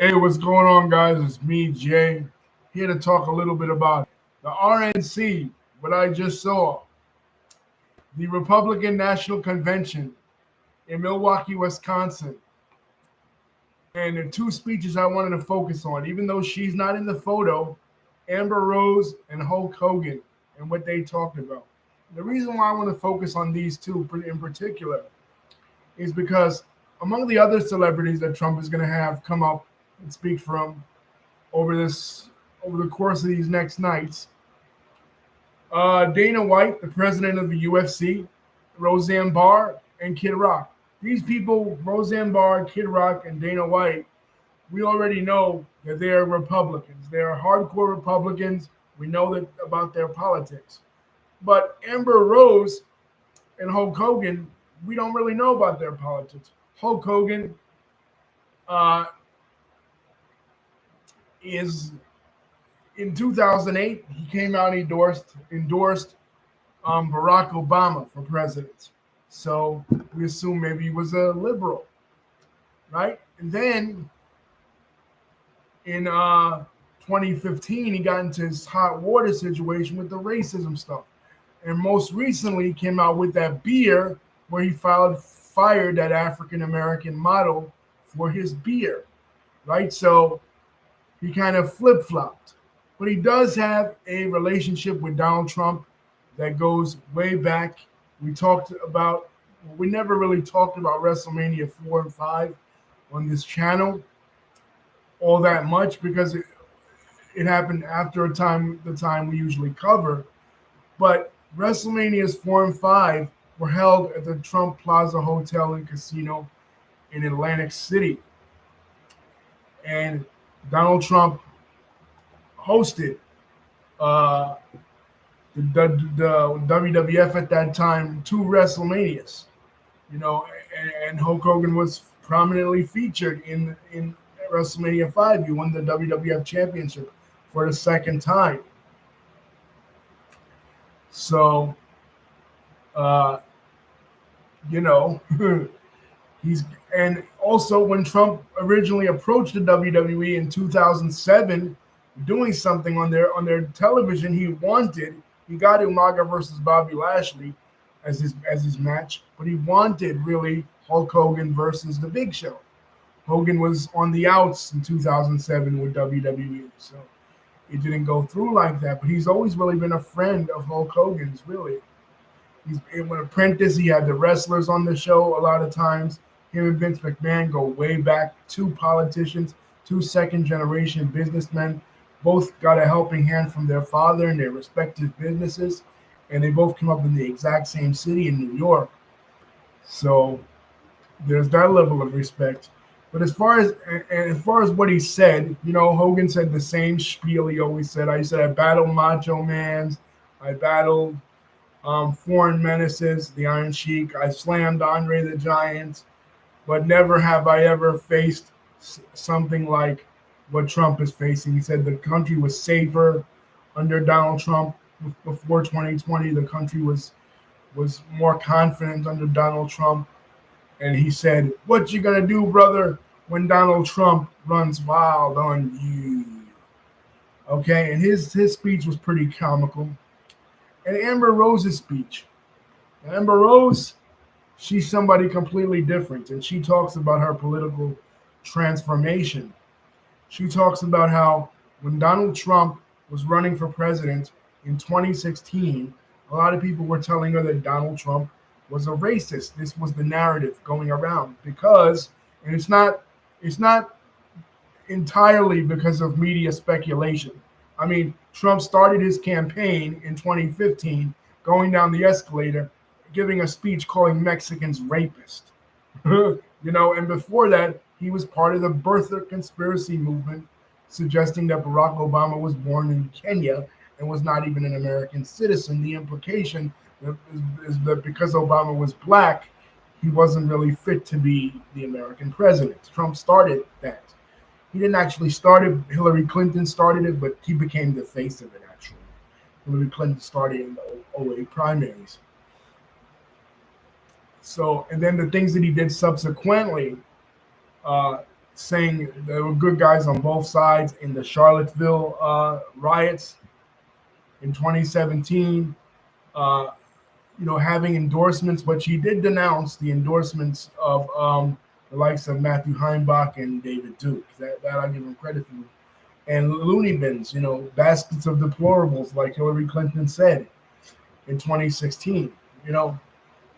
Hey, what's going on, guys? It's me, Jay, here to talk a little bit about the RNC, what I just saw, the Republican National Convention in Milwaukee, Wisconsin, and the two speeches I wanted to focus on, even though she's not in the photo, Amber Rose and Hulk Hogan, and what they talked about. The reason why I want to focus on these two in particular is because among the other celebrities that Trump is going to have come up and speak from over this over the course of these next nights. Dana White, the president of the UFC, Roseanne Barr, and Kid Rock. These people, Roseanne Barr, Kid Rock, and Dana White, we already know that they are Republicans. They are hardcore Republicans. We know that about their politics. But Amber Rose and Hulk Hogan, we don't really know about their politics. Hulk Hogan uh, is in 2008, he came out and endorsed Barack Obama for president. So we assume maybe he was a liberal, right? And then in 2015, he got into his hot water situation with the racism stuff. And most recently, he came out with that beer where he fired that African American model for his beer, right? So he kind of flip flopped. But he does have a relationship with Donald Trump that goes way back. We never really talked about WrestleMania 4 and 5 on this channel all that much because it happened after the time we usually cover. But WrestleManias 4 and 5 were held at the Trump Plaza Hotel and Casino in Atlantic City. And Donald Trump hosted uh, the WWF at that time two WrestleManias, and Hulk Hogan was prominently featured in WrestleMania 5. He won the WWF Championship for the second time. So, uh, you know, he's and also when Trump originally approached the WWE in 2007, doing something on their television, he got Umaga versus Bobby Lashley as his match, but he wanted really Hulk Hogan versus the Big Show. Hogan was on the outs in 2007 with WWE, so it didn't go through like that. But he's always really been a friend of Hulk Hogan's. Really, he's an apprentice. He had the wrestlers on the show a lot of times. Him and Vince McMahon go way back. Two politicians, two second-generation businessmen. Both got a helping hand from their father in their respective businesses, and they both came up in the exact same city in New York. So there's that level of respect. But as far as what he said, Hogan said the same spiel he always said. I said I battled Macho Man's, I battled foreign menaces, the Iron Sheik. I slammed Andre the Giant, but never have I ever faced something like what Trump is facing. He said the country was safer under Donald Trump before 2020. The country was more confident under Donald Trump. And he said, "What you gonna do, brother, when Donald Trump runs wild on you?" Okay, and his speech was pretty comical. And Amber Rose's speech. Amber Rose, she's somebody completely different, and she talks about her political transformation. She talks about how when Donald Trump was running for president in 2016, a lot of people were telling her that Donald Trump was a racist. This was the narrative going around and it's not entirely because of media speculation. I mean, Trump started his campaign in 2015, going down the escalator, giving a speech calling Mexicans rapists. And before that, he was part of the birther conspiracy movement, suggesting that Barack Obama was born in Kenya and was not even an American citizen. The implication is that because Obama was black, he wasn't really fit to be the American president. Trump started that. He didn't actually start it. Hillary Clinton started it, but he became the face of it, actually. Hillary Clinton started in the '08 primaries. So, and then the things that he did subsequently, saying there were good guys on both sides in the Charlottesville riots in 2017. Uh, having endorsements, but she did denounce the endorsements of the likes of Matthew Heimbach and David Duke. That I give him credit for. And loony bins, baskets of deplorables, like Hillary Clinton said in 2016.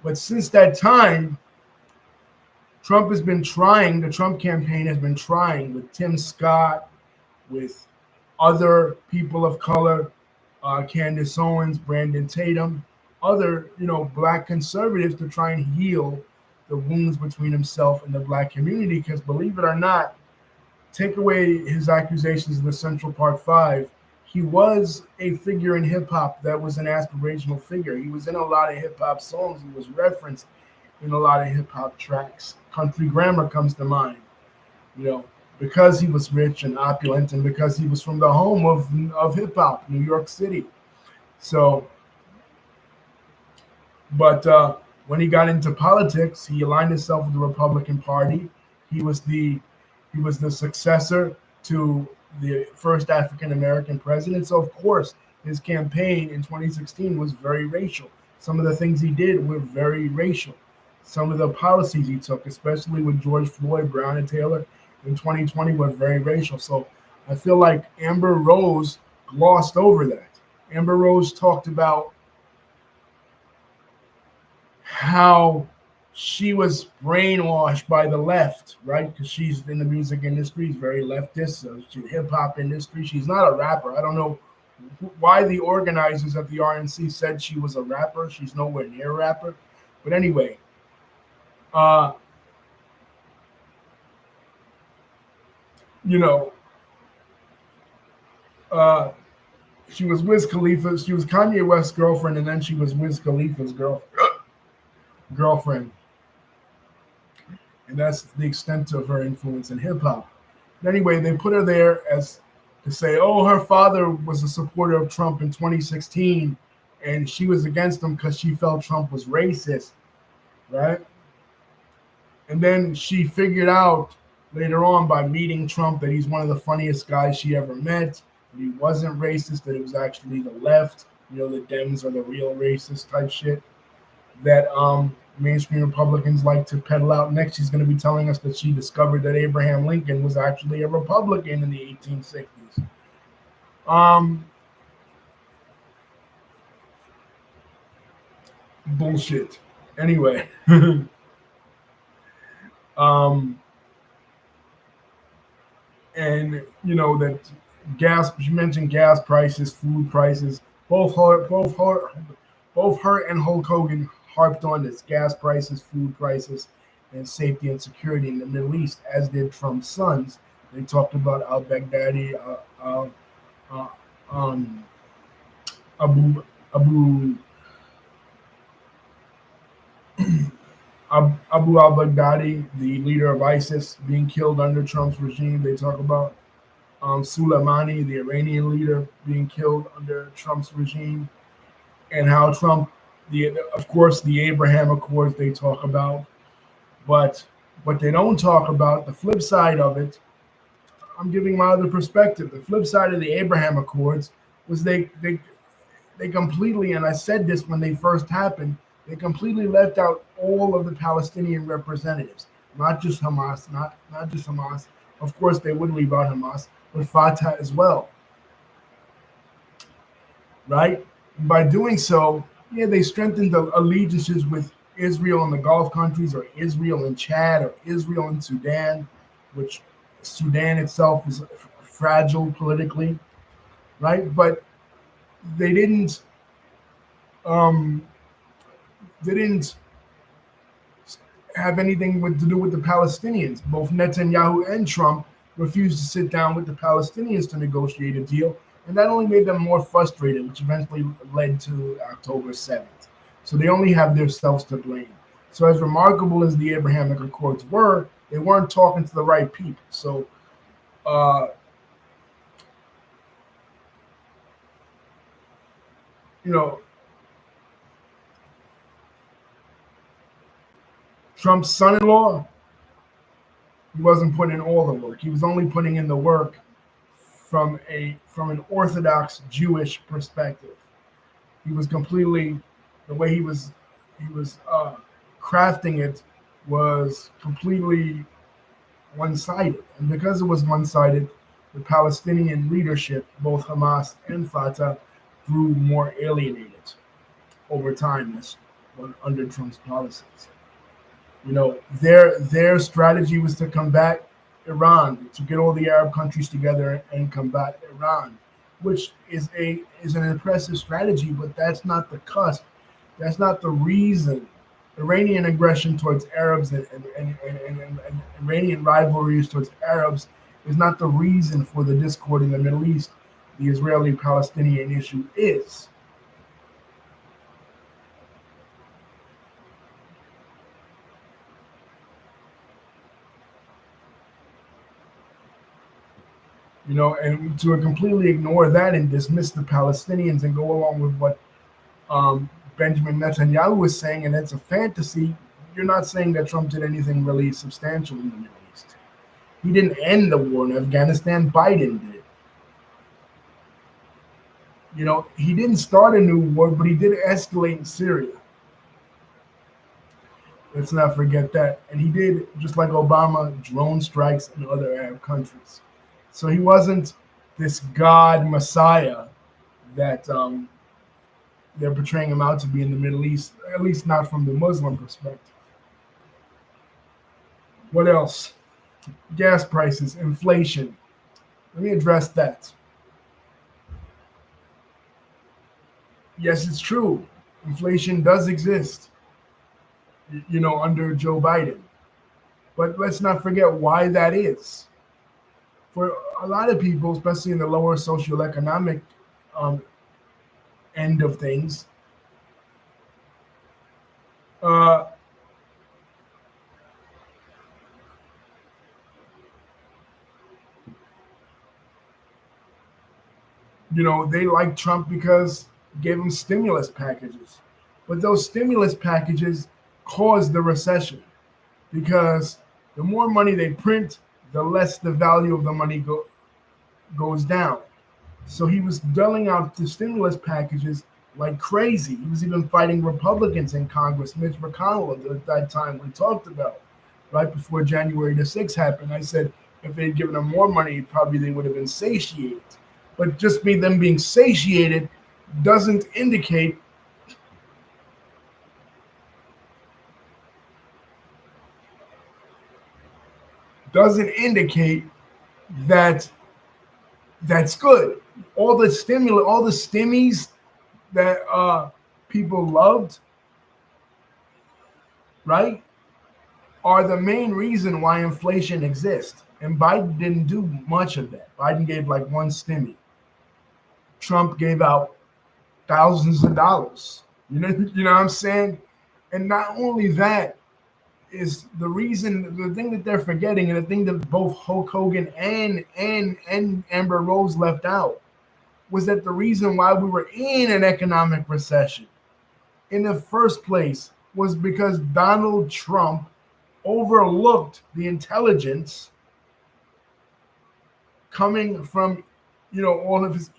But since that time, the Trump campaign has been trying with Tim Scott, with other people of color, Candace Owens, Brandon Tatum, other, black conservatives to try and heal the wounds between himself and the black community. Because believe it or not, take away his accusations in the Central Park Five, he was a figure in hip hop that was an aspirational figure. He was in a lot of hip hop songs. He was referenced in a lot of hip hop tracks. Country Grammar comes to mind, because he was rich and opulent and because he was from the home of hip hop, New York City. So, but when he got into politics, he aligned himself with the Republican Party. He was the successor to the first African American president. So of course, his campaign in 2016 was very racial. Some of the things he did were very racial. Some of the policies he took, especially with George Floyd, Breonna Taylor in 2020, were very racial. So I feel like Amber Rose glossed over that. Amber Rose talked about how she was brainwashed by the left, right? Because she's in the music industry, she's very leftist, so she's hip hop industry. She's not a rapper. I don't know why the organizers at the RNC said she was a rapper. She's nowhere near a rapper. But anyway, uh, you know, uh, she was Wiz Khalifa. She was Kanye West's girlfriend, and then she was Wiz Khalifa's girlfriend. And that's the extent of her influence in hip hop. Anyway, they put her there as to say, oh, her father was a supporter of Trump in 2016, and she was against him because she felt Trump was racist, right? And then she figured out later on by meeting Trump that he's one of the funniest guys she ever met, that he wasn't racist, that it was actually the left, the Dems are the real racist type shit that mainstream Republicans like to peddle out. Next, she's going to be telling us that she discovered that Abraham Lincoln was actually a Republican in the 1860s. Bullshit. Anyway, and that gas. She mentioned gas prices, food prices. Both her and Hulk Hogan harped on this: gas prices, food prices, and safety and security in the Middle East, as did Trump's sons. They talked about al-Baghdadi, Abu Abu Abu al-Baghdadi, the leader of ISIS, being killed under Trump's regime. They talk about Soleimani, the Iranian leader, being killed under Trump's regime, and how Trump, of course, the Abraham Accords they talk about. But what they don't talk about, the flip side of it, I'm giving my other perspective. The flip side of the Abraham Accords was they completely, and I said this when they first happened, they completely left out all of the Palestinian representatives, not just Hamas, not just Hamas. Of course, they would leave out Hamas, but Fatah as well, right? By doing so, they strengthened the allegiances with Israel and the Gulf countries, or Israel and Chad, or Israel and Sudan, which Sudan itself is fragile politically, right? But they didn't have anything to do with the Palestinians. Both Netanyahu and Trump refused to sit down with the Palestinians to negotiate a deal, and that only made them more frustrated, which eventually led to October 7th. So they only have themselves to blame. So as remarkable as the Abrahamic Accords were, they weren't talking to the right people. So Trump's son-in-law, He wasn't putting in all the work. He was only putting in the work from an Orthodox Jewish perspective. He was completely the way he was crafting it was completely one-sided, and because it was one-sided, the Palestinian leadership, both Hamas and Fatah, grew more alienated over time as under Trump's policies. Their strategy was to combat Iran, to get all the Arab countries together and combat Iran, which is an impressive strategy, but that's not the cusp. That's not the reason. Iranian aggression towards Arabs and Iranian rivalries towards Arabs is not the reason for the discord in the Middle East. The Israeli-Palestinian issue is. And to completely ignore that and dismiss the Palestinians and go along with what Benjamin Netanyahu was saying, and it's a fantasy. You're not saying that Trump did anything really substantial in the Middle East. He didn't end the war in Afghanistan. Biden did. He didn't start a new war, but he did escalate in Syria. Let's not forget that. And he did, just like Obama, drone strikes in other Arab countries. So he wasn't this God Messiah that they're portraying him out to be in the Middle East, at least not from the Muslim perspective. What else? Gas prices, inflation. Let me address that. Yes, it's true. Inflation does exist, under Joe Biden. But let's not forget why that is. For a lot of people, especially in the lower socioeconomic end of things, they like Trump because he gave them stimulus packages. But those stimulus packages caused the recession because the more money they print, the less the value of the money goes down. So he was doling out the stimulus packages like crazy. He was even fighting Republicans in Congress. Mitch McConnell at that time we talked about, right before January the 6th happened. I said if they'd given him more money, probably they would have been satiated. But just them being satiated doesn't indicate that that's good. All the stimmies that people loved, right, are the main reason why inflation exists. And Biden didn't do much of that. Biden gave like one stimmy. Trump gave out thousands of dollars. You know what I'm saying? And not only that, is the thing that they're forgetting, and the thing that both Hulk Hogan and Amber Rose left out, was that the reason why we were in an economic recession in the first place was because Donald Trump overlooked the intelligence coming from all of his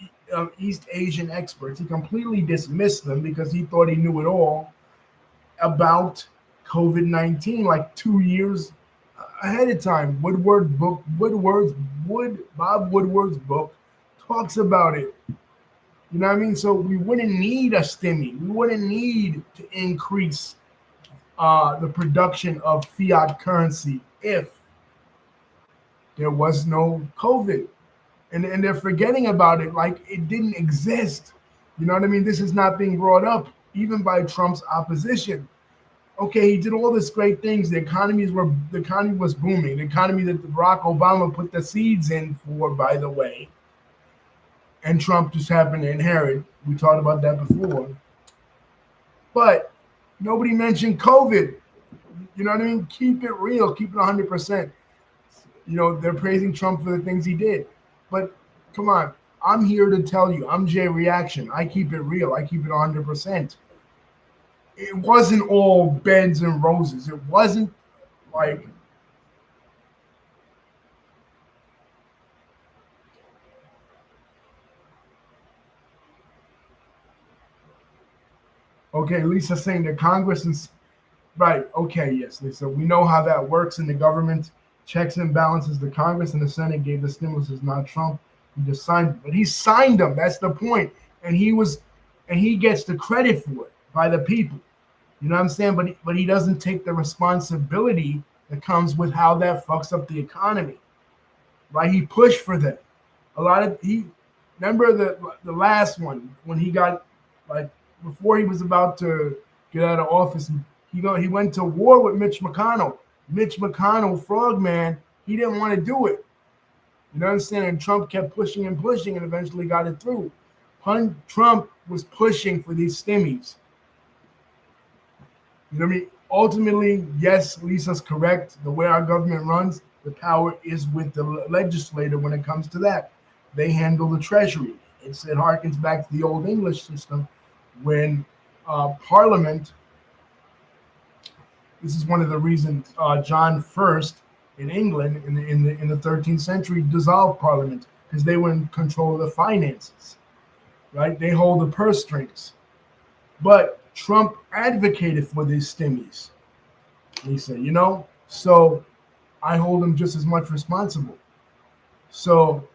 East Asian experts. He completely dismissed them because he thought he knew it all about COVID-19 like 2 years ahead of time. Bob Woodward's book talks about it. You know what I mean? So we wouldn't need a stimmy. We wouldn't need to increase the production of fiat currency if there was no COVID. And they're forgetting about it like it didn't exist. You know what I mean? This is not being brought up even by Trump's opposition. Okay, he did all these great things. The economy was booming. The economy that Barack Obama put the seeds in for, by the way, and Trump just happened to inherit. We talked about that before. But nobody mentioned COVID. You know what I mean? Keep it real. Keep it 100%. They're praising Trump for the things he did. But come on, I'm here to tell you, I'm Jay Reaction. I keep it real. I keep it 100%. It wasn't all beds and roses. It wasn't like Okay, Lisa saying that Congress is right. Okay, yes, Lisa. We know how that works in the government. Checks and balances. The Congress and the Senate gave the stimuluses, not Trump. He just signed them. But he signed them. That's the point. And he gets the credit for it by the people. You know what I'm saying? But he doesn't take the responsibility that comes with how that fucks up the economy. Right? He pushed for them. A lot of he remember the last one when he got like before he was about to get out of office. He went to war with Mitch McConnell. Mitch McConnell, Frogman, he didn't want to do it. You know what I'm saying? And Trump kept pushing and pushing and eventually got it through. Trump was pushing for these stimmies. You know what I mean? Ultimately, yes, Lisa's correct. The way our government runs, the power is with the legislator when it comes to that. They handle the treasury. It harkens back to the old English system when Parliament. This is one of the reasons John First in England in the 13th century dissolved Parliament because they were in control of the finances, right? They hold the purse strings. But Trump advocated for these stimmies. He said, so I hold him just as much responsible. So,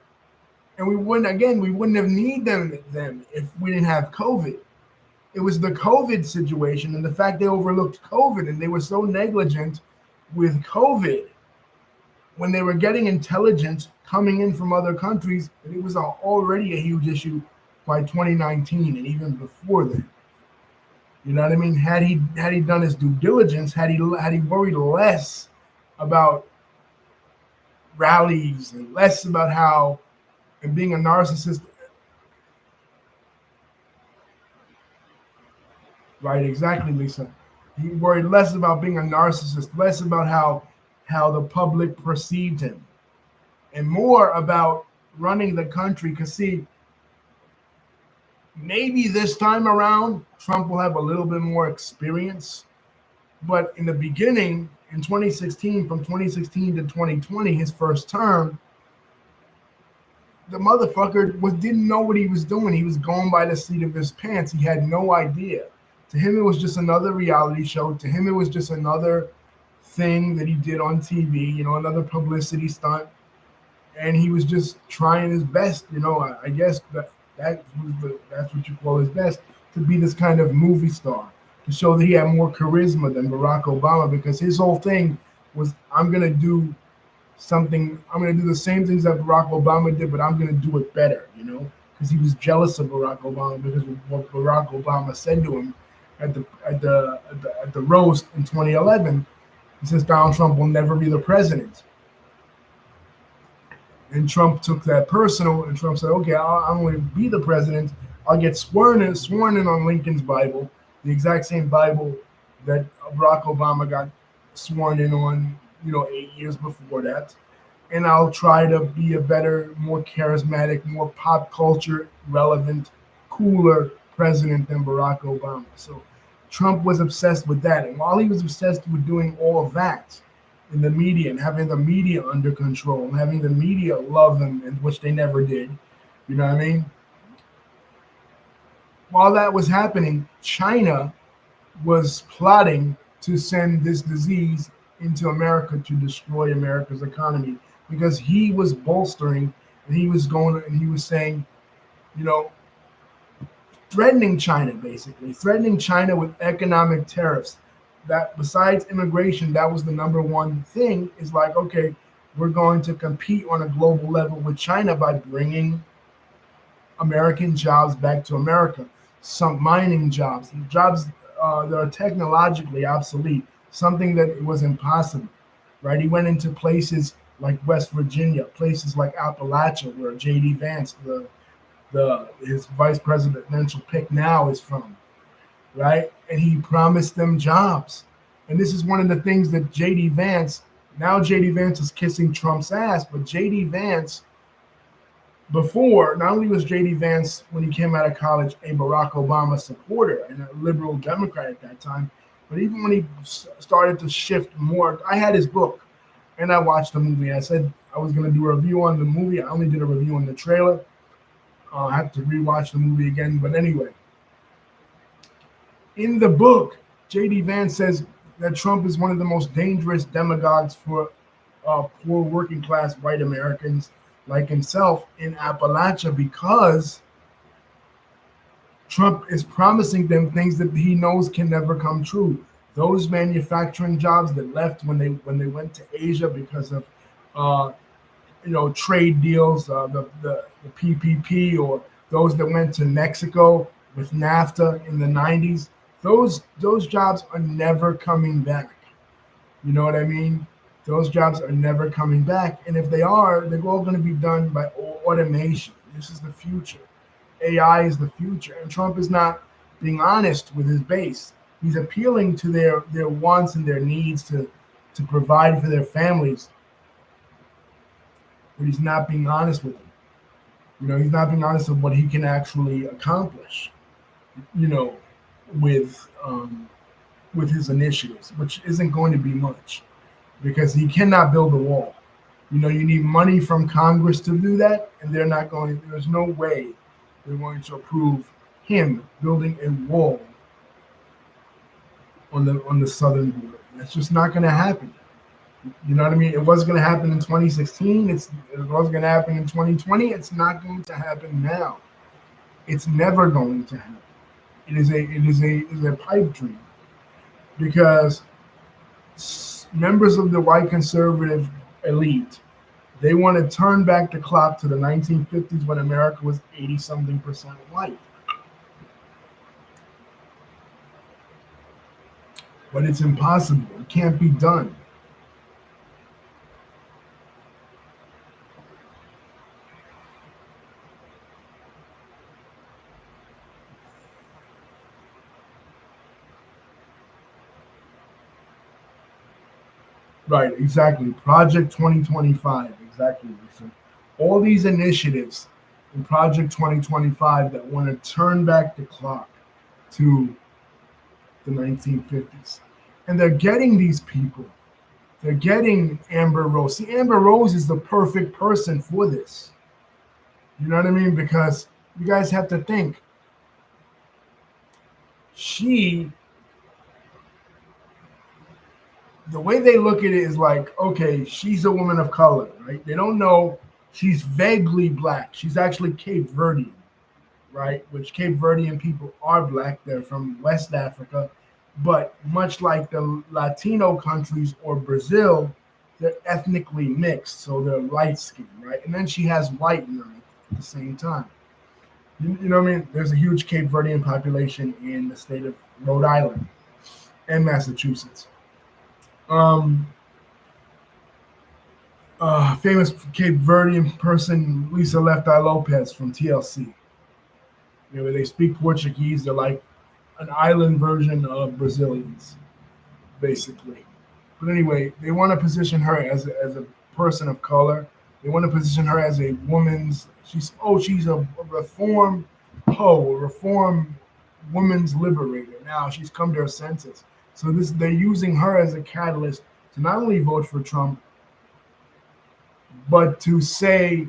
and we wouldn't have need them if we didn't have COVID. It was the COVID situation and the fact they overlooked COVID and they were so negligent with COVID when they were getting intelligence coming in from other countries, and it was already a huge issue by 2019 and even before then. You know what I mean? Had he done his due diligence, had he worried less about rallies and less about how and being a narcissist, right? Exactly, Lisa. He worried less about being a narcissist, less about how the public perceived him, and more about running the country. Because see, maybe this time around, Trump will have a little bit more experience. But in the beginning, in 2016, from 2016 to 2020, his first term, the motherfucker didn't know what he was doing. He was going by the seat of his pants. He had no idea. To him, it was just another reality show. To him, it was just another thing that he did on TV, another publicity stunt. And he was just trying his best, I guess that's what you call his best, to be this kind of movie star, to show that he had more charisma than Barack Obama, because his whole thing was, I'm going to do the same things that Barack Obama did, but I'm going to do it better, because he was jealous of Barack Obama because of what Barack Obama said to him at the roast in 2011. He says Donald Trump will never be the president. And Trump took that personal, and Trump said, okay, I'm going to be the president. I'll get sworn in on Lincoln's Bible, the exact same Bible that Barack Obama got sworn in on, 8 years before that. And I'll try to be a better, more charismatic, more pop culture relevant, cooler president than Barack Obama. So Trump was obsessed with that. And while he was obsessed with doing all of that in the media and having the media under control and having the media love him, and which they never did, you know what I mean? While that was happening, China was plotting to send this disease into America to destroy America's economy, because he was bolstering and he was saying, threatening China with economic tariffs. That besides immigration, that was the number one thing, is like, okay, we're going to compete on a global level with China by bringing American jobs back to America. Some mining jobs that are technologically obsolete, something that was impossible, right? He went into places like West Virginia, places like Appalachia, where J.D. Vance, his vice presidential pick now, is from, right? And he promised them jobs. And this is one of the things that J.D. Vance is kissing Trump's ass, but J.D. Vance, before, not only was J.D. Vance, when he came out of college, a Barack Obama supporter and a liberal Democrat at that time, but even when he started to shift more, I had his book and I watched the movie. I said I was going to do a review on the movie. I only did a review on the trailer. I have to rewatch the movie again. But anyway, In the book, J.D. Vance says that Trump is one of the most dangerous demagogues for poor working class white Americans like himself in Appalachia because Trump is promising them things that he knows can never come true. Those manufacturing jobs that left when they went to Asia because of uh, trade deals, the PPP, or those that went to Mexico with NAFTA in the 90s, those jobs are never coming back. You know what I mean? Those jobs are never coming back, and if they are, they're all going to be done by automation. This is the future. AI is the future, and Trump is not being honest with his base. He's appealing to their wants and their needs to provide for their families, but he's not being honest with them. He's not being honest with what he can actually accomplish. You know, with with his initiatives, which isn't going to be much, because he cannot build a wall. You need money from Congress to do that, and they're not going. There's no way they're going to approve him building a wall on the southern border. That's just not going to happen. You know what I mean? It was going to happen in 2016. It was going to happen in 2020. It's not going to happen now. It's never going to happen. It is a pipe dream, because members of the white conservative elite, they want to turn back the clock to the 1950s when America was 80-something% white. But it's impossible. It can't be done. Right, exactly. Project 2025, exactly. So all these initiatives in Project 2025 that want to turn back the clock to the 1950s. And they're getting these people. They're getting Amber Rose. See, Amber Rose is the perfect person for this. You know what I mean? Because you guys have to think. The way they look at it is like, okay, she's a woman of color, right? They don't know she's vaguely black. She's actually Cape Verdean, right? Which Cape Verdean people are black. They're from West Africa. But much like the Latino countries or Brazil, they're ethnically mixed. So they're light skinned, right? And then she has white in her at the same time. You know what I mean? There's a huge Cape Verdean population in the state of Rhode Island and Massachusetts. Famous Cape Verdean person, Lisa Left Eye Lopez from TLC. They speak Portuguese. They're like an island version of Brazilians, basically. But anyway, they want to position her as a person of color. They want to position her as a woman's. She's a reform woman's liberator. Now she's come to her senses. So they're using her as a catalyst to not only vote for Trump, but to say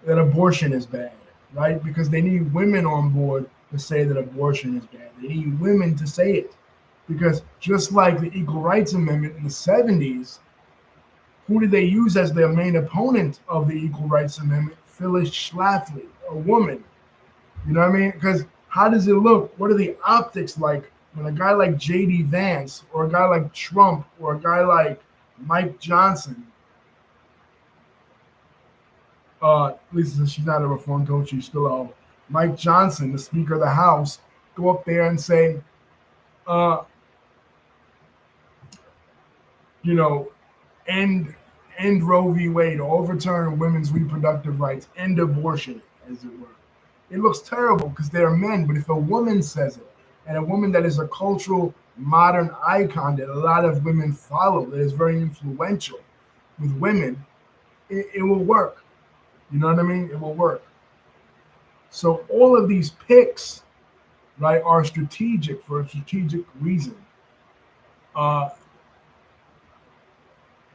that abortion is bad, right? Because they need women on board to say that abortion is bad. They need women to say it. Because just like the Equal Rights Amendment in the 70s, who did they use as their main opponent of the Equal Rights Amendment? Phyllis Schlafly, a woman. You know what I mean? Because how does it look? What are the optics like when a guy like J.D. Vance or a guy like Trump or a guy like Mike Johnson, at least she's not a reform coach, she's still Mike Johnson, the Speaker of the House, go up there and say, end Roe v. Wade, overturn women's reproductive rights, end abortion, as it were. It looks terrible because they're men, but if a woman says it, and a woman that is a cultural modern icon that a lot of women follow, that is very influential with women, it will work. You know what I mean? It will work. So all of these picks, right, are strategic for a strategic reason. Hulk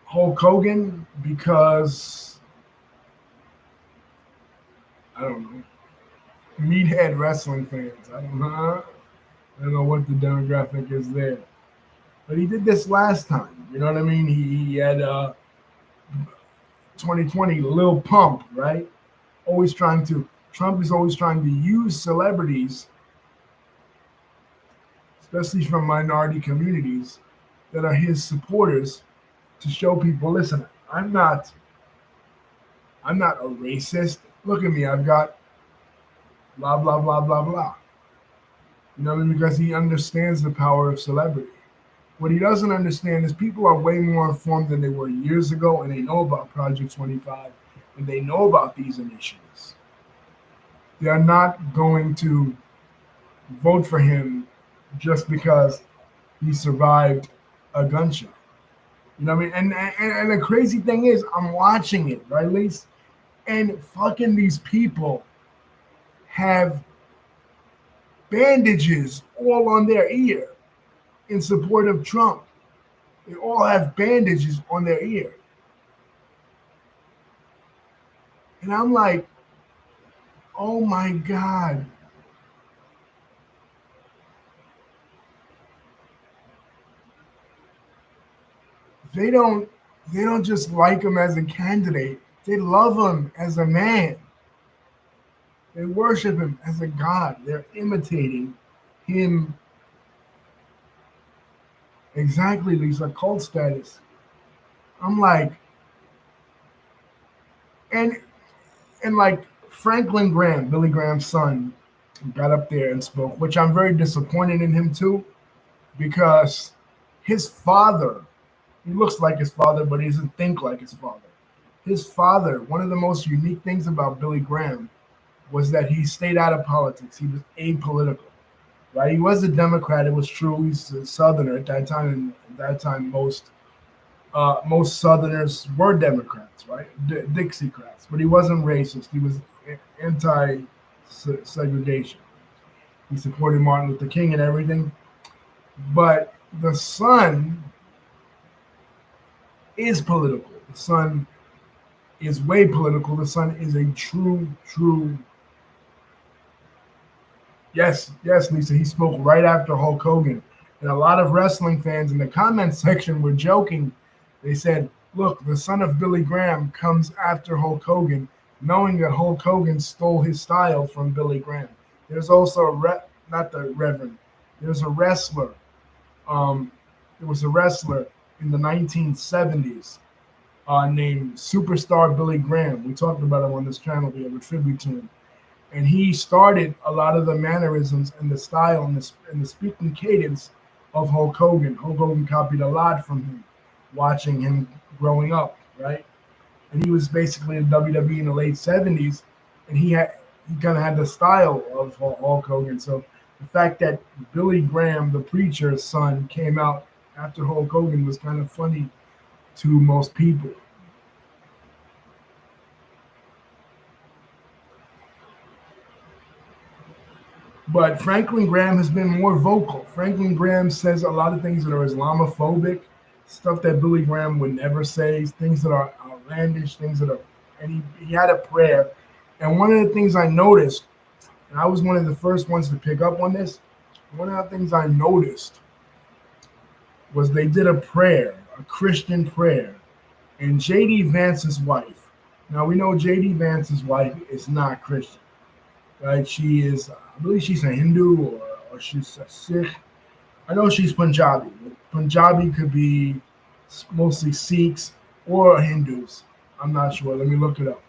Hogan, because I don't know, meathead wrestling fans. I don't know. I don't know what the demographic is there. But he did this last time. You know what I mean? He had 2020 Lil Pump, right? Always trying to Trump is always trying to use celebrities, especially from minority communities that are his supporters, to show people, listen, I'm not a racist. Look at me, I've got blah blah blah blah blah. You know what I mean? Because he understands the power of celebrity. What he doesn't understand is people are way more informed than they were years ago, and they know about Project 25, and they know about these initiatives. They are not going to vote for him just because he survived a gunshot. You know what I mean? And the crazy thing is, I'm watching it, right, Lise? And fucking these people have bandages all on their ear in support of Trump. They all have bandages on their ear. And I'm like, oh my God. They don't they don't just like him as a candidate. They love him as a man. They worship him as a god. They're imitating him exactly, Lisa, cult status. I'm like, and like Franklin Graham, Billy Graham's son, got up there and spoke, which I'm very disappointed in him too, because his father, he looks like his father, but he doesn't think like his father. His father, one of the most unique things about Billy Graham was that he stayed out of politics. He was apolitical, right? He was a Democrat. It was true. He's a Southerner at that time, and at that time, most Southerners were Democrats, right? Dixiecrats, but he wasn't racist. He was anti-segregation. He supported Martin Luther King and everything. But the son is political. The son is way political. The son is a true. Yes, yes, Lisa. He spoke right after Hulk Hogan, and a lot of wrestling fans in the comment section were joking. They said, "Look, the son of Billy Graham comes after Hulk Hogan, knowing that Hulk Hogan stole his style from Billy Graham." There's also not the Reverend. There's a wrestler. Um, there was a wrestler in the 1970s named Superstar Billy Graham. We talked about him on this channel. We have a tribute to him, and he started a lot of the mannerisms and the style and the speaking cadence of Hulk Hogan. Hulk Hogan copied a lot from him, watching him growing up, right? And he was basically in WWE in the late '70s, and he kind of had the style of Hulk Hogan. So the fact that Billy Graham, the preacher's son, came out after Hulk Hogan was kind of funny to most people. But Franklin Graham has been more vocal. Franklin Graham says a lot of things that are Islamophobic, stuff that Billy Graham would never say, things that are outlandish, things that are, and he had a prayer. And one of the things I noticed, and I was one of the first ones to pick up on this, one of the things I noticed was they did a prayer, a Christian prayer, and J.D. Vance's wife. Now we know J.D. Vance's wife is not Christian, right? She is, I believe she's a Hindu or she's a Sikh. I know she's Punjabi. But Punjabi could be mostly Sikhs or Hindus. I'm not sure. Let me look it up.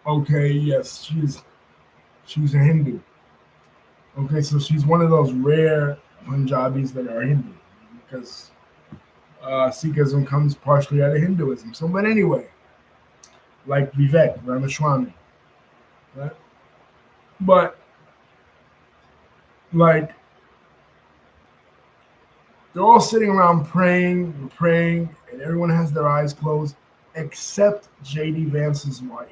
Okay, yes, she's a Hindu. Okay, so she's one of those rare Punjabis that are Hindu because Sikhism comes partially out of Hinduism. So, but anyway, like Vivek Ramaswamy, right? But like they're all sitting around praying and praying, and everyone has their eyes closed except JD Vance's wife.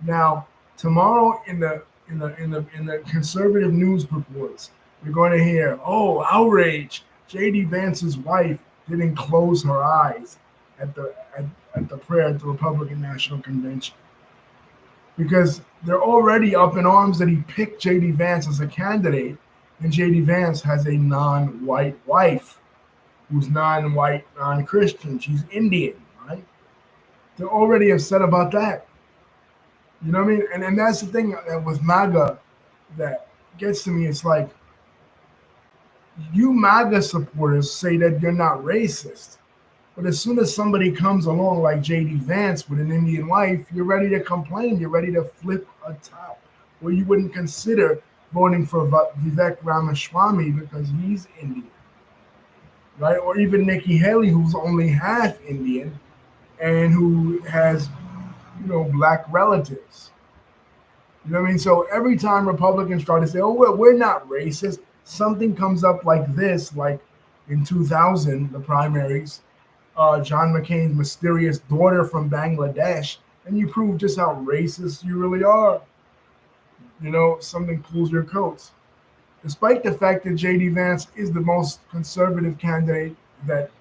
Now, tomorrow in the conservative news reports, you're going to hear, "Oh, outrage! JD Vance's wife didn't close her eyes at the prayer at the Republican National Convention," because they're already up in arms that he picked JD Vance as a candidate, and JD Vance has a non-white wife who's non-white, non-Christian. She's Indian, right? They're already upset about that. You know what I mean? And that's the thing that with MAGA that gets to me. It's like you MAGA supporters say that you're not racist, but as soon as somebody comes along like JD Vance with an Indian wife, you're ready to complain. You're ready to flip a top. Where you wouldn't consider voting for Vivek Ramaswamy because he's Indian, right? Or even Nikki Haley, who's only half Indian and who has, black relatives. You know what I mean? So every time Republicans try to say, "Oh, we're not racist," something comes up like this, like in 2000, the primaries, John McCain's mysterious daughter from Bangladesh, and you prove just how racist you really are. Something pulls your coats. Despite the fact that JD Vance is the most conservative candidate that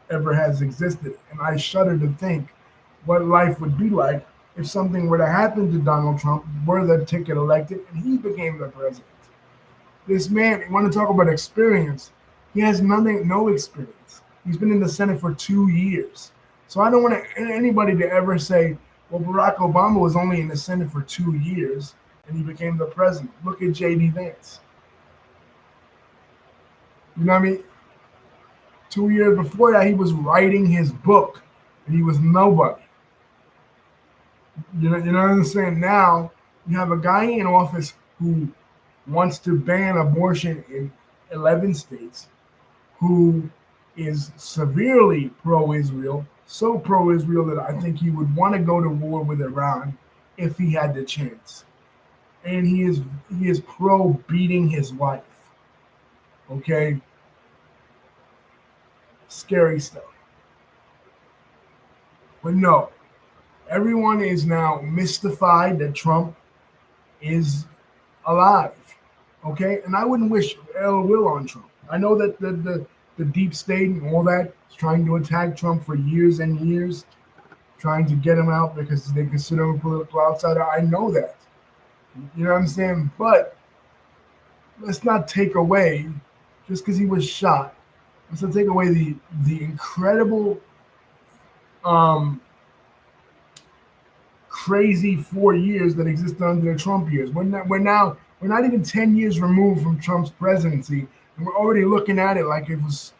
ever has existed. And I shudder to think what life would be like if something were to happen to Donald Trump, were the ticket elected, and he became the president. This man, you want to talk about experience, he has no experience. He's been in the Senate for 2 years. So I don't want anybody to ever say, well, Barack Obama was only in the Senate for 2 years and he became the president. Look at JD Vance. You know what I mean? 2 years before that, he was writing his book and he was nobody. You know what I'm saying? Now you have a guy in office who wants to ban abortion in 11 states, who is severely pro-Israel, so pro-Israel that I think he would want to go to war with Iran if he had the chance. And he is pro beating his wife. Okay? Scary stuff. But no, everyone is now mystified that Trump is alive. Okay? And I wouldn't wish ill will on Trump. I know that the deep state and all that is trying to attack Trump for years and years, trying to get him out because they consider him a political outsider. I know that. You know what I'm saying? But let's not take away, just because he was shot, let's not take away the incredible, crazy 4 years that existed under the Trump years. We're not even 10 years removed from Trump's presidency, and we're already looking at it like it was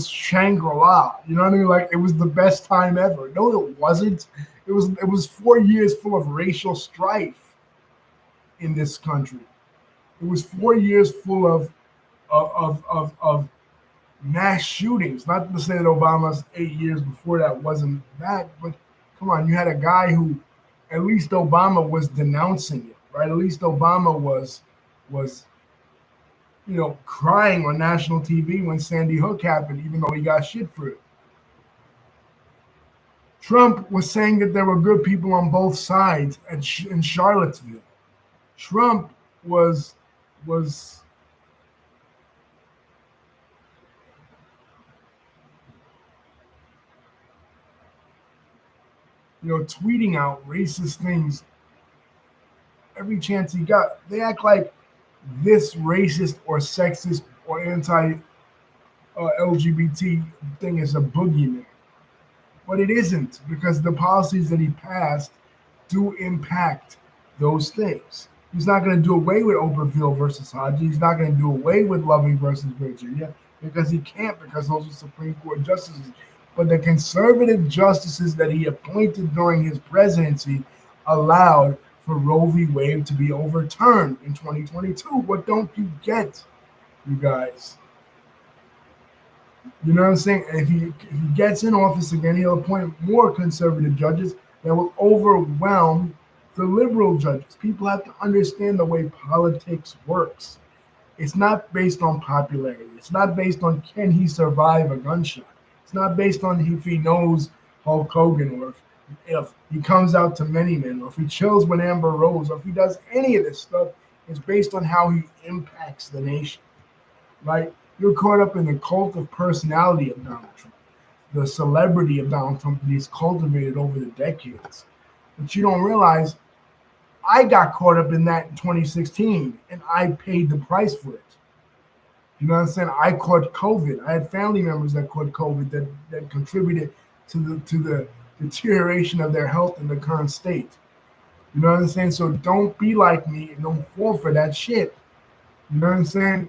Shangri-La. You know what I mean? Like it was the best time ever. No, it wasn't. It was 4 years full of racial strife in this country. It was 4 years full of mass shootings. Not to say that Obama's 8 years before that wasn't that, but come on, you had a guy who, at least Obama was denouncing it, right? At least Obama was crying on national TV when Sandy Hook happened, even though he got shit for it. Trump was saying that there were good people on both sides in Charlottesville. Trump was tweeting out racist things every chance he got. They act like this racist or sexist or anti-LGBT thing is a boogeyman. But it isn't, because the policies that he passed do impact those things. He's not going to do away with Obergefell versus Hodges. He's not going to do away with Loving versus Virginia because he can't, because those are Supreme Court justices. But the conservative justices that he appointed during his presidency allowed for Roe v. Wade to be overturned in 2022. What don't you get, you guys? You know what I'm saying? And if he gets in office again, he'll appoint more conservative judges that will overwhelm the liberal judges. People have to understand the way politics works. It's not based on popularity. It's not based on can he survive a gunshot. It's not based on if he knows Hulk Hogan, or if he comes out to many men, or if he chills with Amber Rose, or if he does any of this stuff. It's based on how he impacts the nation, right? You're caught up in the cult of personality of Donald Trump, the celebrity of Donald Trump that he's cultivated over the decades. But you don't realize I got caught up in that in 2016 and I paid the price for it. You know what I'm saying? I caught COVID. I had family members that caught COVID that contributed to the deterioration of their health in the current state. You know what I'm saying? So don't be like me and don't fall for that shit. You know what I'm saying?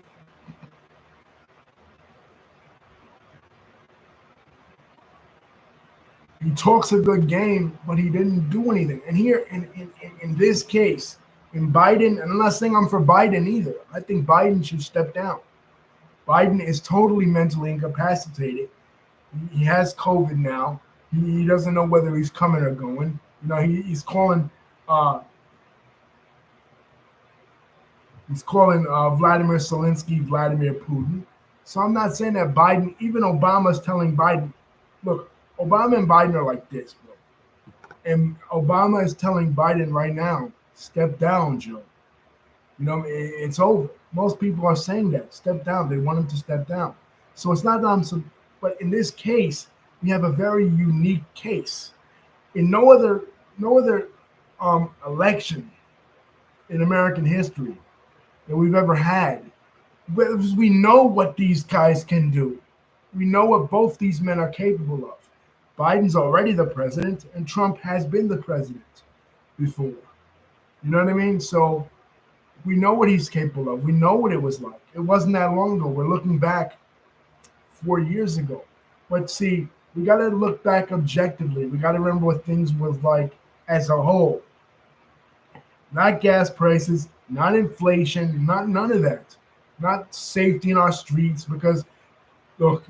He talks a good game, but he didn't do anything. And here, in this case, in Biden, and I'm not saying I'm for Biden either. I think Biden should step down. Biden is totally mentally incapacitated. He has COVID now. He doesn't know whether he's coming or going. You know, he's calling uh, Vladimir Zelensky Vladimir Putin. So I'm not saying that Biden, even Obama's telling Biden, look, Obama and Biden are like this, bro. And Obama is telling Biden right now, step down, Joe. You know, it's over. Most people are saying that, step down. They want him to step down. So it's not that but in this case, we have a very unique case. In no other election in American history that we've ever had, because we know what these guys can do. We know what both these men are capable of. Biden's already the president, and Trump has been the president before. You know what I mean? So we know what he's capable of. We know what it was like. It wasn't that long ago. We're looking back 4 years ago. But see, we got to look back objectively. We got to remember what things was like as a whole. Not gas prices, not inflation, not none of that. Not safety in our streets, because look,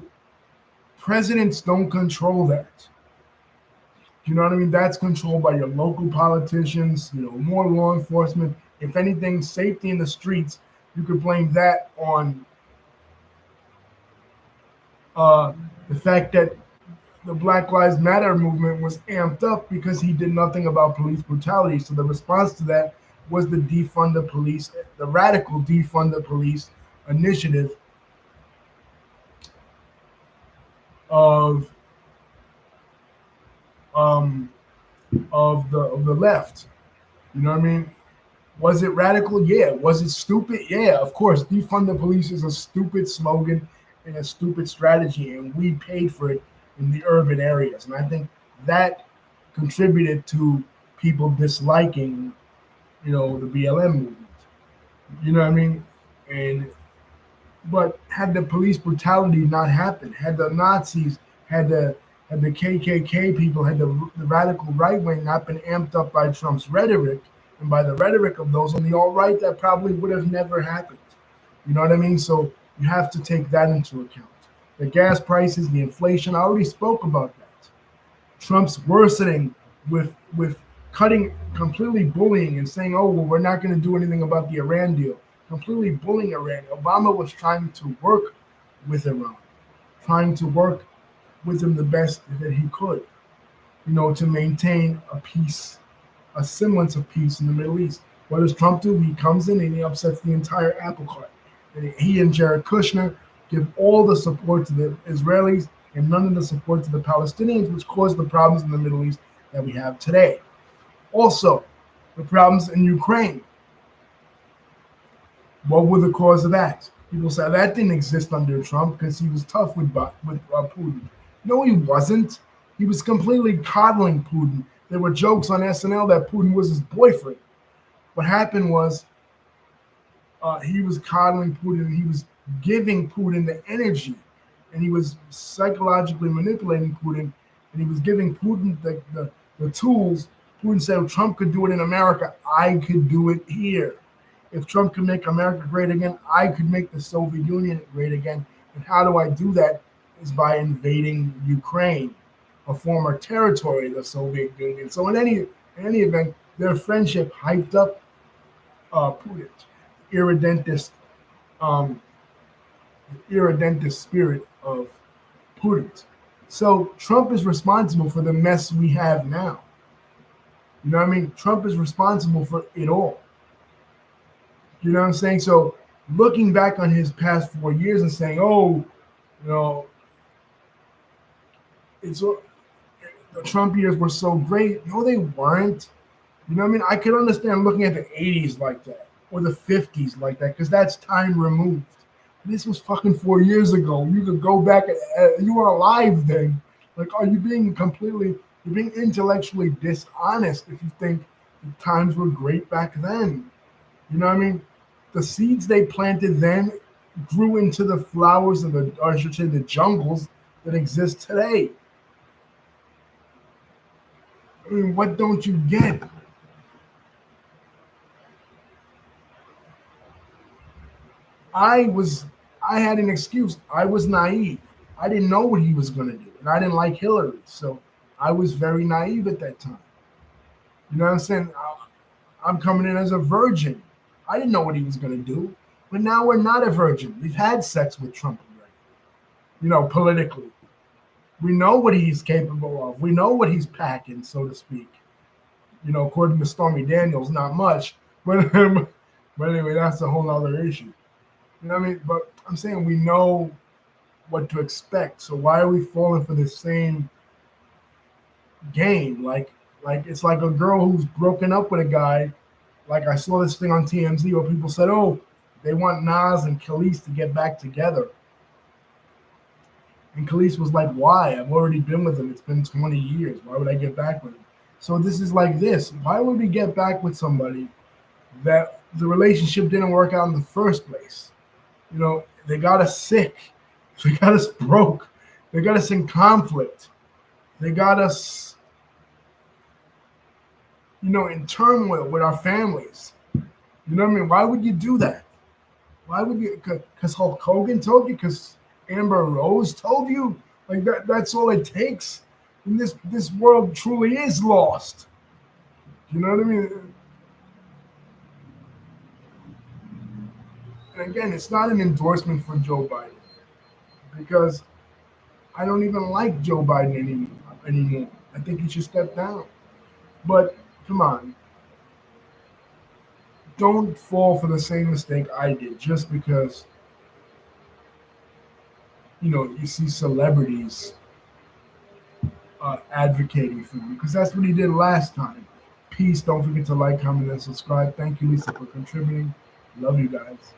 presidents don't control that. You know what I mean? That's controlled by your local politicians, you know, more law enforcement. If anything, safety in the streets, you could blame that on the fact that the Black Lives Matter movement was amped up because he did nothing about police brutality. So the response to that was the defund the police, the radical defund the police initiative of um, of the left. You know what I mean? Was it radical? Yeah. Was it stupid? Yeah, of course. Defund the police is a stupid slogan and a stupid strategy, and we paid for it in the urban areas. And I think that contributed to people disliking, you know, the BLM movement. You know what I mean? And but had the police brutality not happened, had the Nazis, had the KKK people, had the radical right wing not been amped up by Trump's rhetoric and by the rhetoric of those on the alt right, that probably would have never happened. You know what I mean? So you have to take that into account. The gas prices, the inflation, I already spoke about that. Trump's worsening with cutting, completely bullying and saying, oh, well, we're not going to do anything about the Iran deal. Completely bullying Iran. Obama was trying to work with Iran, trying to work with them the best that he could, you know, to maintain a peace, a semblance of peace in the Middle East. What does Trump do? He comes in and he upsets the entire apple cart. And he and Jared Kushner give all the support to the Israelis and none of the support to the Palestinians, which caused the problems in the Middle East that we have today. Also, the problems in Ukraine. What were the cause of that? People say that didn't exist under Trump because he was tough with Putin. No, he wasn't. He was completely coddling Putin. There were jokes on SNL that Putin was his boyfriend. What happened was he was coddling Putin, and he was giving Putin the energy, and he was psychologically manipulating Putin, and he was giving Putin the tools. Putin said, if Trump could do it in America, I could do it here. If Trump could make America great again, I could make the Soviet Union great again. And how do I do that? is by invading Ukraine, a former territory of the Soviet Union. So in any event, their friendship hyped up Putin, irredentist, um, irredentist spirit of Putin. So Trump is responsible for the mess we have now. You know what I mean? Trump is responsible for it all. You know what I'm saying? So looking back on his past 4 years and saying, "Oh, you know, it's the Trump years were so great." No, they weren't. You know what I mean? I could understand looking at the 80s like that or the 50s like that because that's time removed. This was fucking 4 years ago. You could go back. You were alive then. Like, are you being completely? You're being intellectually dishonest if you think the times were great back then. You know what I mean? The seeds they planted then grew into the flowers of the, or I should say, the jungles that exist today. I mean, what don't you get? I was, I had an excuse. I was naive. I didn't know what he was going to do, and I didn't like Hillary, so I was very naive at that time. You know what I'm saying? I'm coming in as a virgin. I didn't know what he was going to do, but now we're not a virgin. We've had sex with Trump already. You know, politically, we know what he's capable of. We know what he's packing, so to speak. You know, according to Stormy Daniels, not much, but but anyway, that's a whole other issue. You know what I mean? But I'm saying we know what to expect. So why are we falling for the same game? Like it's like a girl who's broken up with a guy. Like I saw this thing on TMZ where people said, "Oh, they want Nas and Khalees to get back together." And Khalees was like, "Why? I've already been with him. It's been 20 years. Why would I get back with him?" So this is like this. Why would we get back with somebody that the relationship didn't work out in the first place? You know, they got us sick. They got us broke. They got us in conflict. They got us, in turmoil with our families. You know what I mean? Why would you do that? Why would you? Because Hulk Hogan told you? Because Amber Rose told you? Like that's all it takes. And this world truly is lost. You know what I mean? And again, it's not an endorsement for Joe Biden because I don't even like Joe Biden anymore. I think he should step down. But come on, don't fall for the same mistake I did just because you see celebrities advocating for him because that's what he did last time. Peace. Don't forget to like, comment, and subscribe. Thank you, Lisa, for contributing. Love you guys.